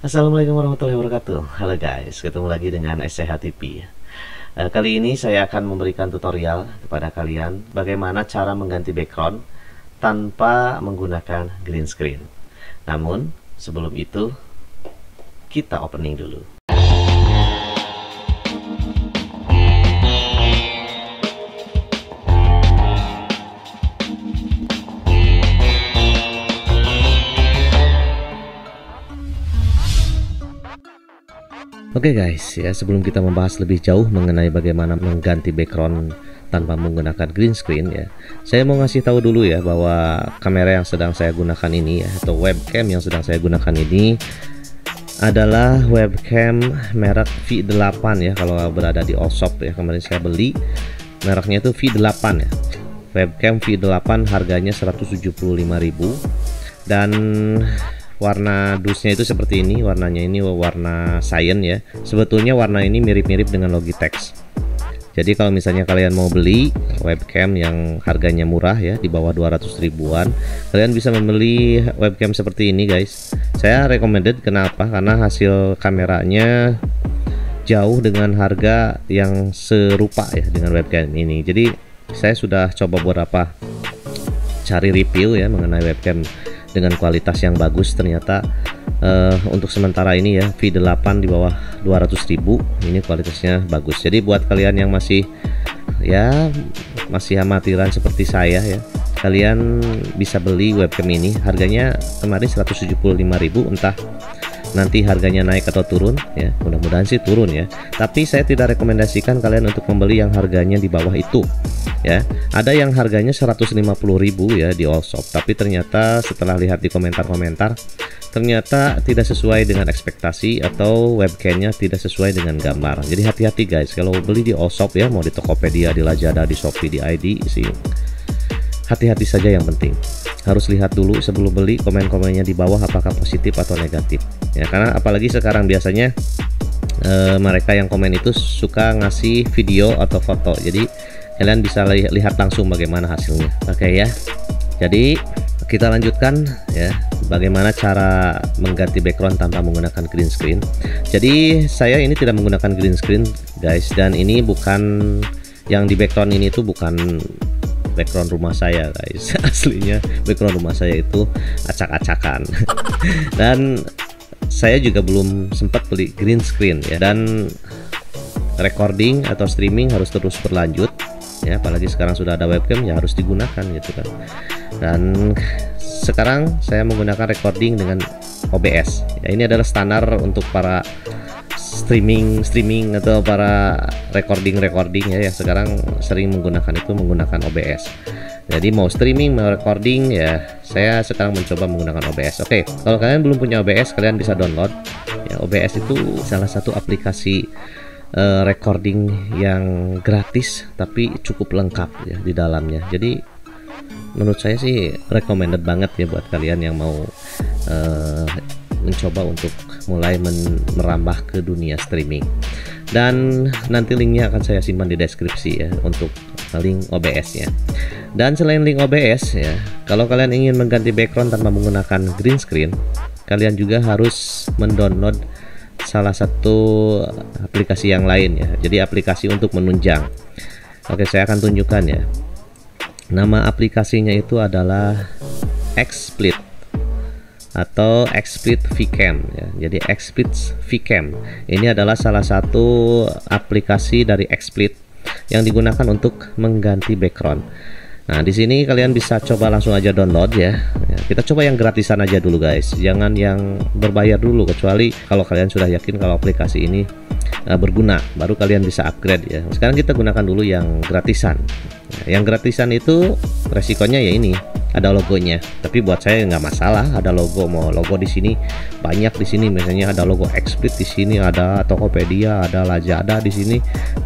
Assalamualaikum warahmatullahi wabarakatuh. Halo guys, ketemu lagi dengan SCH TV. Kali ini saya akan memberikan tutorial kepada kalian bagaimana cara mengganti background tanpa menggunakan green screen. Namun sebelum itu kita opening dulu. Oke guys, ya sebelum kita membahas lebih jauh mengenai bagaimana mengganti background tanpa menggunakan green screen ya, saya mau ngasih tahu dulu ya bahwa kamera yang sedang saya gunakan ini ya, atau webcam yang sedang saya gunakan ini adalah webcam merek V8 ya. Kalau berada di Allshop ya, kemarin saya beli mereknya itu V8 ya. Webcam V8 harganya 175.000 dan warna dusnya itu seperti ini. Warnanya ini warna cyan ya. Sebetulnya warna ini mirip-mirip dengan Logitech. Jadi kalau misalnya kalian mau beli webcam yang harganya murah ya, di bawah 200 ribuan, kalian bisa membeli webcam seperti ini guys. Saya recommended, kenapa? Karena hasil kameranya jauh dengan harga yang serupa ya dengan webcam ini. Jadi saya sudah coba beberapa cari review ya mengenai webcam dengan kualitas yang bagus. Ternyata untuk sementara ini ya, V8 di bawah 200.000 ini kualitasnya bagus. Jadi buat kalian yang masih amatiran seperti saya ya, kalian bisa beli webcam ini. Harganya kemarin 175.000, entah nanti harganya naik atau turun ya, mudah-mudahan sih turun ya. Tapi saya tidak rekomendasikan kalian untuk membeli yang harganya di bawah itu ya. Ada yang harganya 150.000 ya di Allshop, tapi ternyata setelah lihat di komentar-komentar, ternyata tidak sesuai dengan ekspektasi atau webcamnya tidak sesuai dengan gambar. Jadi hati-hati guys kalau beli di Allshop ya, mau di Tokopedia, di Lazada, di Shopee, di ID sih, hati-hati saja. Yang penting harus lihat dulu sebelum beli komen-komennya di bawah apakah positif atau negatif ya. Karena apalagi sekarang biasanya mereka yang komen itu suka ngasih video atau foto, jadi kalian bisa lihat langsung bagaimana hasilnya. Oke ya, jadi kita lanjutkan ya, bagaimana cara mengganti background tanpa menggunakan green screen. Jadi saya ini tidak menggunakan green screen guys, dan ini bukan, yang di background ini tuh bukan background rumah saya guys. Aslinya background rumah saya itu acak-acakan. Dan saya juga belum sempat beli green screen ya, dan recording atau streaming harus terus berlanjut ya, apalagi sekarang sudah ada webcam ya, harus digunakan gitu kan. Dan sekarang saya menggunakan recording dengan OBS ya. Ini adalah standar untuk para streaming atau para recording ya, yang sekarang sering menggunakan OBS. Jadi mau streaming mau recording ya, saya sekarang mencoba menggunakan OBS. Oke, kalau kalian belum punya OBS, kalian bisa download ya. OBS itu salah satu aplikasi recording yang gratis tapi cukup lengkap ya di dalamnya. Jadi menurut saya sih recommended banget ya buat kalian yang mau mencoba untuk mulai merambah ke dunia streaming. Dan nanti linknya akan saya simpan di deskripsi ya, untuk link OBS-nya. Dan selain link OBS ya, kalau kalian ingin mengganti background tanpa menggunakan green screen, kalian juga harus mendownload salah satu aplikasi yang lain ya. Jadi aplikasi untuk menunjang. Oke, saya akan tunjukkan ya. Nama aplikasinya itu adalah XSplit atau XSplit VCam ya. Jadi XSplit VCam ini adalah salah satu aplikasi dari XSplit yang digunakan untuk mengganti background. Nah, di sini kalian bisa coba langsung aja download ya. Kita coba yang gratisan aja dulu guys, jangan yang berbayar dulu, kecuali kalau kalian sudah yakin kalau aplikasi ini berguna, baru kalian bisa upgrade ya. Sekarang kita gunakan dulu yang gratisan. Yang gratisan itu resikonya ya ini, ada logonya. Tapi buat saya nggak masalah ada logo, mau logo di sini banyak, di sini misalnya ada logo XSplit, di sini ada Tokopedia, ada Lazada, di sini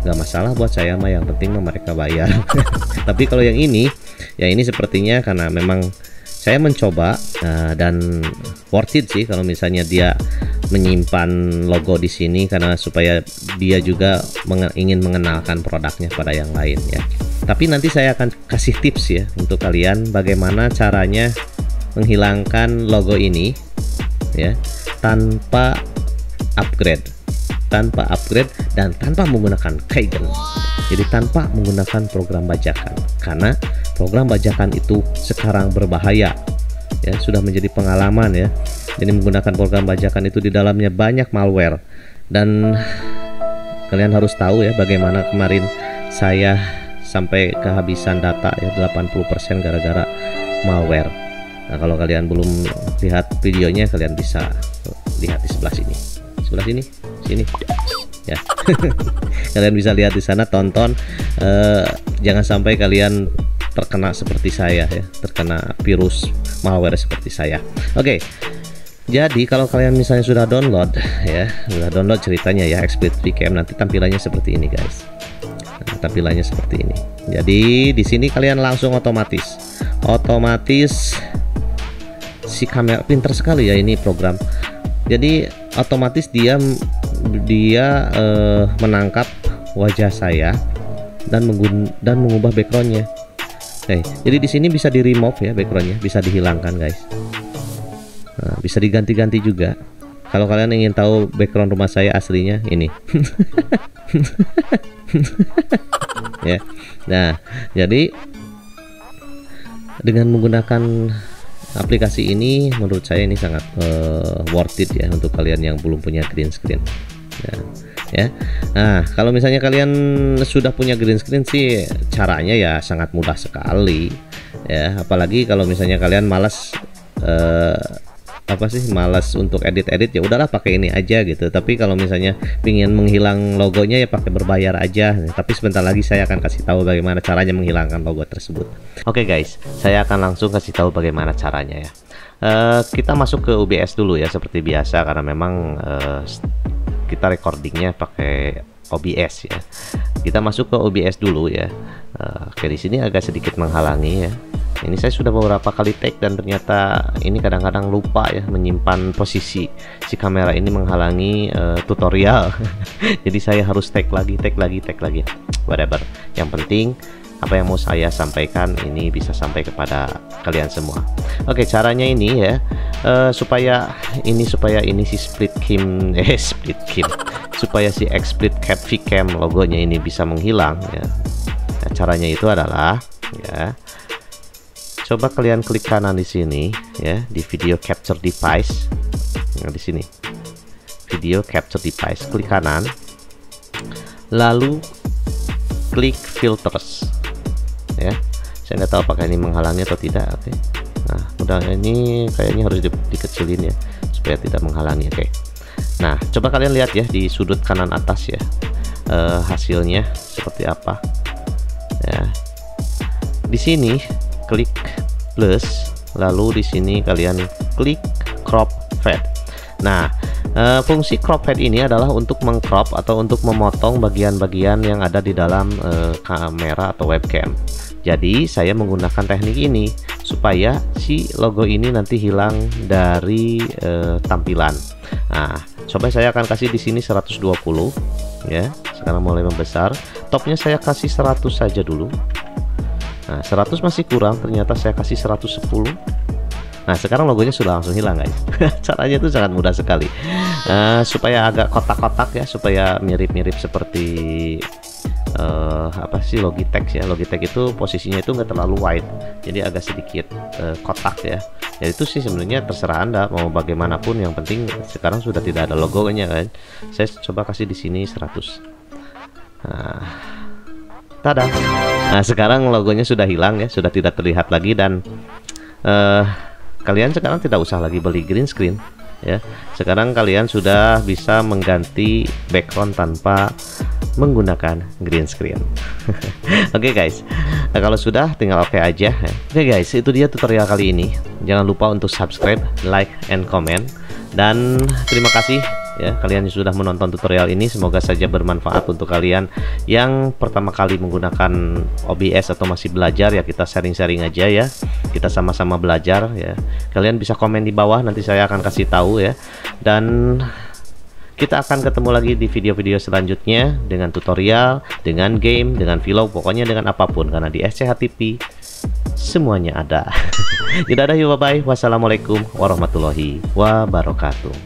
nggak masalah buat saya mah, yang penting mah mereka bayar. Tapi kalau yang ini ya, ini sepertinya karena memang saya mencoba dan worth it sih kalau misalnya dia menyimpan logo di sini, karena supaya dia juga ingin mengenalkan produknya pada yang lain ya. Tapi nanti saya akan kasih tips ya untuk kalian bagaimana caranya menghilangkan logo ini ya. tanpa upgrade dan tanpa menggunakan keygen. Jadi tanpa menggunakan program bajakan, karena program bajakan itu sekarang berbahaya ya, sudah menjadi pengalaman ya. Jadi menggunakan program bajakan itu di dalamnya banyak malware, dan kalian harus tahu ya bagaimana kemarin saya sampai kehabisan data ya, 80% gara-gara malware. Nah, kalau kalian belum lihat videonya, kalian bisa lihat di sebelah sini ya. Kalian bisa lihat di sana, tonton. Jangan sampai kalian terkena seperti saya ya, terkena virus malware seperti saya. Oke. Jadi kalau kalian misalnya sudah download ya, ceritanya ya Exploit VCam, nanti tampilannya seperti ini guys. Nah, tampilannya seperti ini. Jadi di sini kalian langsung otomatis si kamera, pinter sekali ya ini program. Jadi otomatis dia menangkap wajah saya dan mengubah backgroundnya. Jadi di sini bisa di remove ya, backgroundnya bisa dihilangkan guys. Nah, bisa diganti-ganti juga. Kalau kalian ingin tahu background rumah saya aslinya ini. Ya. Nah, jadi dengan menggunakan aplikasi ini, menurut saya ini sangat worth it ya untuk kalian yang belum punya green screen ya. Nah, kalau misalnya kalian sudah punya green screen sih, caranya ya sangat mudah sekali ya. Apalagi kalau misalnya kalian malas malas untuk edit ya udahlah pakai ini aja gitu. Tapi kalau misalnya pingin menghilang logonya ya pakai berbayar aja. Tapi sebentar lagi saya akan kasih tahu bagaimana caranya menghilangkan logo tersebut. Oke guys, saya akan langsung kasih tahu bagaimana caranya ya. Kita masuk ke OBS dulu ya seperti biasa, karena memang kita recordingnya pakai OBS ya. Kita masuk ke OBS dulu ya. Oke, di sini agak sedikit menghalangi ya. Ini saya sudah beberapa kali take dan ternyata ini kadang-kadang lupa ya menyimpan posisi si kamera ini, menghalangi tutorial. Jadi saya harus take lagi. Whatever. Yang penting apa yang mau saya sampaikan ini bisa sampai kepada kalian semua. Oke, caranya ini ya, supaya ini si split cam supaya si Exploit VCam logonya ini bisa menghilang ya. Nah, caranya itu adalah ya, coba kalian klik kanan di sini ya, di video capture device. Nah, di sini video capture device, klik kanan, lalu klik filters ya. Saya nggak tahu apakah ini menghalangi atau tidak. Oke. Nah, udah, ini kayaknya harus dikecilin ya supaya tidak menghalangi. Oke. Nah, coba kalian lihat ya di sudut kanan atas ya, hasilnya seperti apa ya. Di sini klik plus, lalu di sini kalian klik crop fade. Nah, fungsi crop fade ini adalah untuk mengcrop atau untuk memotong bagian-bagian yang ada di dalam kamera atau webcam. Jadi saya menggunakan teknik ini supaya si logo ini nanti hilang dari tampilan. Nah, coba saya akan kasih di sini 120 ya. Sekarang mulai membesar. Topnya saya kasih 100 saja dulu. Nah, 100 masih kurang, ternyata saya kasih 110. Nah, sekarang logonya sudah langsung hilang guys. Caranya itu sangat mudah sekali. Supaya agak kotak-kotak ya, supaya mirip-mirip seperti Logitech ya. Logitech itu posisinya itu nggak terlalu wide, jadi agak sedikit kotak ya. Ya itu sih sebenarnya terserah Anda mau bagaimanapun, yang penting sekarang sudah tidak ada logonya kan. Saya coba kasih di sini 100. Nah, tada. Nah, sekarang logonya sudah hilang ya, sudah tidak terlihat lagi, dan kalian sekarang tidak usah lagi beli green screen ya. Sekarang kalian sudah bisa mengganti background tanpa menggunakan green screen. Oke guys, nah, kalau sudah tinggal oke aja. Oke guys, itu dia tutorial kali ini. Jangan lupa untuk subscribe, like, and comment. Dan terima kasih ya kalian yang sudah menonton tutorial ini. Semoga saja bermanfaat untuk kalian yang pertama kali menggunakan OBS atau masih belajar ya. Kita sharing-sharing aja ya, kita sama-sama belajar ya. Kalian bisa komen di bawah, nanti saya akan kasih tahu ya. Dan kita akan ketemu lagi di video-video selanjutnya dengan tutorial, dengan game, dengan vlog, pokoknya dengan apapun, karena di SCH TV semuanya ada. Dadah, bye bye. Wassalamualaikum warahmatullahi wabarakatuh.